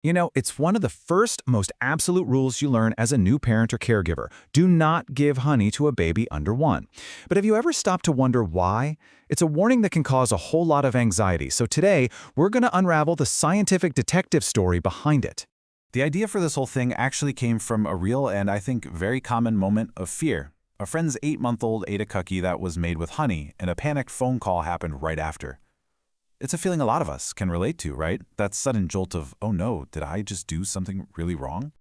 You know, it's one of the first, most absolute rules you learn as a new parent or caregiver. Do not give honey to a baby under 1. But have you ever stopped to wonder why? It's a warning that can cause a whole lot of anxiety, so today, we're going to unravel the scientific detective story behind it. The idea for this whole thing actually came from a real and I think very common moment of fear. A friend's 8-month-old ate a cookie that was made with honey, and a panicked phone call happened right after. It's a feeling a lot of us can relate to, right? That sudden jolt of, oh no, did I just do something really wrong?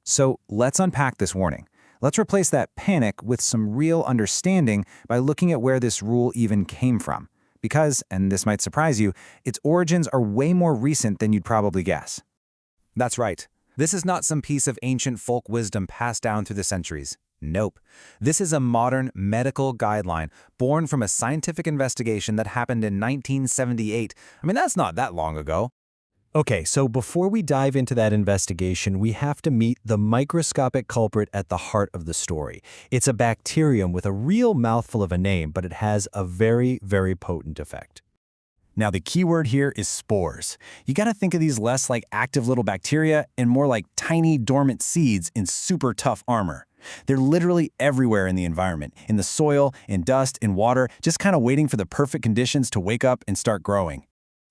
So let's unpack this warning. Let's replace that panic with some real understanding by looking at where this rule even came from. Because, and this might surprise you, its origins are way more recent than you'd probably guess. That's right. This is not some piece of ancient folk wisdom passed down through the centuries. Nope. This is a modern medical guideline born from a scientific investigation that happened in 1978. I mean, that's not that long ago. Okay, so before we dive into that investigation, we have to meet the microscopic culprit at the heart of the story. It's a bacterium with a real mouthful of a name, but it has a very, very potent effect. Now, the key word here is spores. You gotta think of these less like active little bacteria and more like tiny dormant seeds in super tough armor. They're literally everywhere in the environment, in the soil, in dust, in water, just kind of waiting for the perfect conditions to wake up and start growing.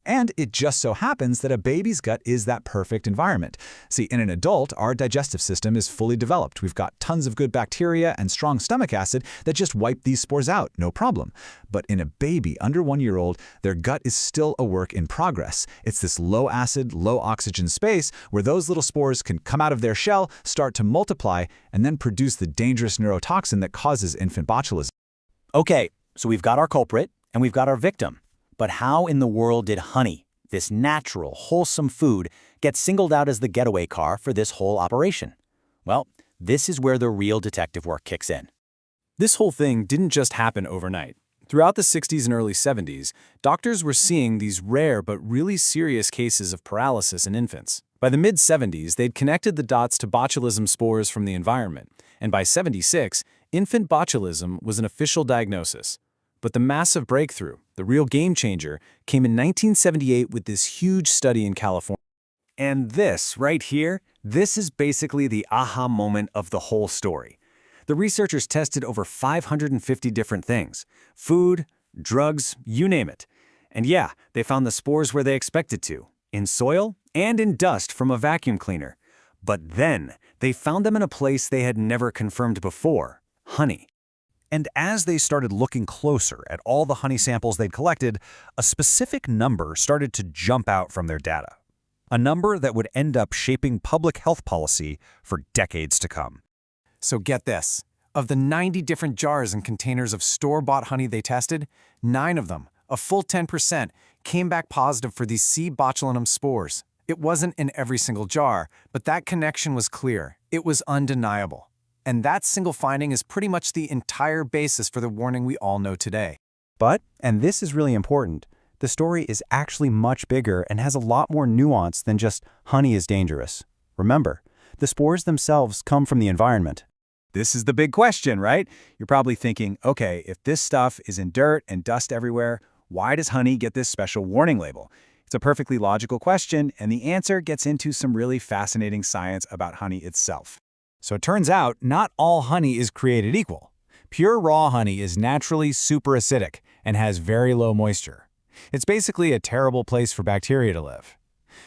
And it just so happens that a baby's gut is that perfect environment. See, in an adult, our digestive system is fully developed. We've got tons of good bacteria and strong stomach acid that just wipe these spores out, no problem. But in a baby under 1-year-old, their gut is still a work in progress. It's this low-acid, low-oxygen space where those little spores can come out of their shell, start to multiply, and then produce the dangerous neurotoxin that causes infant botulism. Okay, so we've got our culprit and we've got our victim. But how in the world did honey, this natural, wholesome food, get singled out as the getaway car for this whole operation? Well, this is where the real detective work kicks in. This whole thing didn't just happen overnight. Throughout the 60s and early 70s, doctors were seeing these rare but really serious cases of paralysis in infants. By the mid-70s, they'd connected the dots to botulism spores from the environment, and by 76, infant botulism was an official diagnosis. But the massive breakthrough, the real game changer, came in 1978 with this huge study in California. And this, right here, this is basically the aha moment of the whole story. The researchers tested over 550 different things: food, drugs, you name it. And yeah, they found the spores where they expected to, in soil and in dust from a vacuum cleaner. But then, they found them in a place they had never confirmed before: honey. And as they started looking closer at all the honey samples they'd collected, a specific number started to jump out from their data. A number that would end up shaping public health policy for decades to come. So get this. Of the 90 different jars and containers of store-bought honey they tested, 9 of them, a full 10%, came back positive for these C. botulinum spores. It wasn't in every single jar, but that connection was clear. It was undeniable. And that single finding is pretty much the entire basis for the warning we all know today. But, and this is really important, the story is actually much bigger and has a lot more nuance than just honey is dangerous. Remember, the spores themselves come from the environment. This is the big question, right? You're probably thinking, okay, if this stuff is in dirt and dust everywhere, why does honey get this special warning label? It's a perfectly logical question, and the answer gets into some really fascinating science about honey itself. So it turns out, not all honey is created equal. Pure raw honey is naturally super acidic and has very low moisture. It's basically a terrible place for bacteria to live.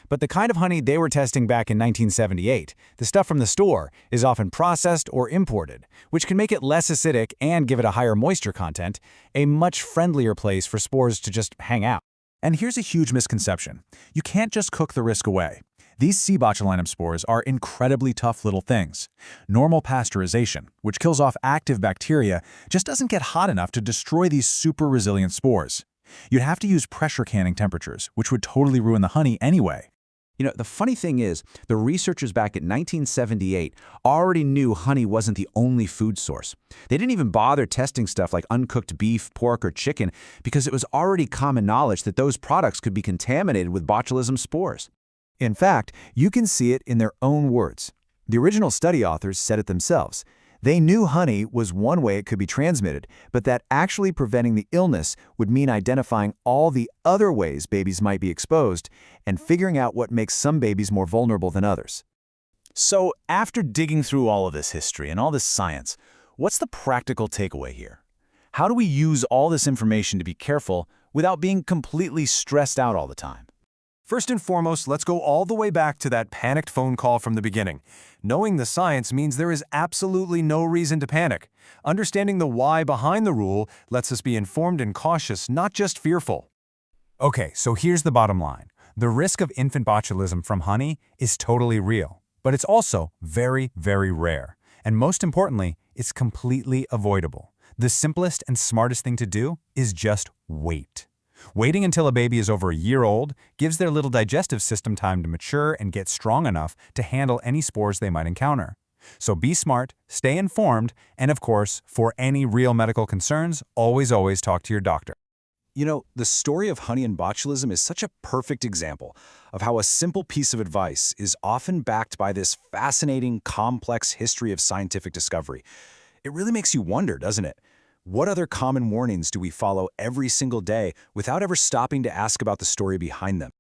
But the kind of honey they were testing back in 1978, the stuff from the store, is often processed or imported, which can make it less acidic and give it a higher moisture content, a much friendlier place for spores to just hang out. And here's a huge misconception. You can't just cook the risk away. These C. botulinum spores are incredibly tough little things. Normal pasteurization, which kills off active bacteria, just doesn't get hot enough to destroy these super resilient spores. You'd have to use pressure canning temperatures, which would totally ruin the honey anyway. You know, the funny thing is, the researchers back in 1978 already knew honey wasn't the only food source. They didn't even bother testing stuff like uncooked beef, pork, or chicken because it was already common knowledge that those products could be contaminated with botulism spores. In fact, you can see it in their own words. The original study authors said it themselves. They knew honey was one way it could be transmitted, but that actually preventing the illness would mean identifying all the other ways babies might be exposed and figuring out what makes some babies more vulnerable than others. So, after digging through all of this history and all this science, what's the practical takeaway here? How do we use all this information to be careful without being completely stressed out all the time? First and foremost, let's go all the way back to that panicked phone call from the beginning. Knowing the science means there is absolutely no reason to panic. Understanding the why behind the rule lets us be informed and cautious, not just fearful. Okay, so here's the bottom line. The risk of infant botulism from honey is totally real, but it's also very, very rare. And most importantly, it's completely avoidable. The simplest and smartest thing to do is just wait. Waiting until a baby is over a year old gives their little digestive system time to mature and get strong enough to handle any spores they might encounter. So be smart, stay informed, and of course, for any real medical concerns, always talk to your doctor. You know, the story of honey and botulism is such a perfect example of how a simple piece of advice is often backed by this fascinating, complex history of scientific discovery. It really makes you wonder, doesn't it? What other common warnings do we follow every single day without ever stopping to ask about the story behind them?